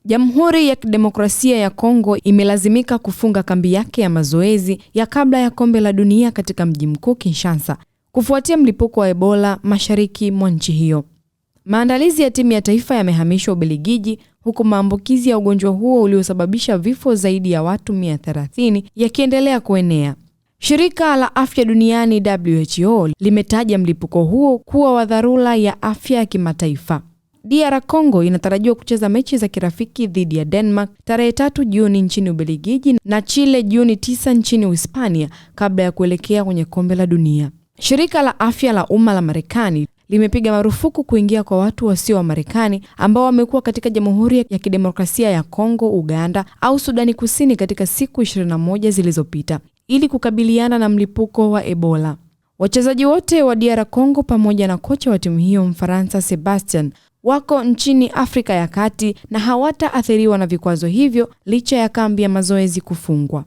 Jamhuri ya Kidemokrasia ya Kongo imelazimika kufunga kambi yake ya mazoezi ya kabla ya kombe la dunia katika mji mkuu Kinshasa, kufuatia mlipuko wa Ebola mashariki mwa nchi hiyo. Maandalizi ya timu ya taifa yamehamishwa Ubelgiji, huku maambukizi ya ugonjwa huo uliosababisha vifo zaidi ya watu 130 yakiendelea kuenea. Shirika la Afya Duniani WHO limetaja mlipuko huo kuwa wa dharura ya afya ya kimataifa. DR Congo inatarajiwa kucheza mechi za kirafiki dhidi ya Denmark tarehe 3 Juni nchini Ubelgiji na Chile Juni 9 nchini Uhispania kabla ya kuelekea kwenye kombe la dunia. Shirika la Afya la Umma la Marekani limepiga marufuku kuingia kwa watu wasio wa Marekani ambao wamekuwa katika Jamhuri ya Kidemokrasia ya Kongo, Uganda au Sudani Kusini katika siku 21 zilizopita ili kukabiliana na mlipuko wa Ebola. Wachezaji wote wa DR Congo pamoja na kocha wa timu hiyo Mfaransa Sebastian wako nchini Afrika ya Kati na hawataathiriwa na vikwazo hivyo licha ya kambi ya mazoezi kufungwa.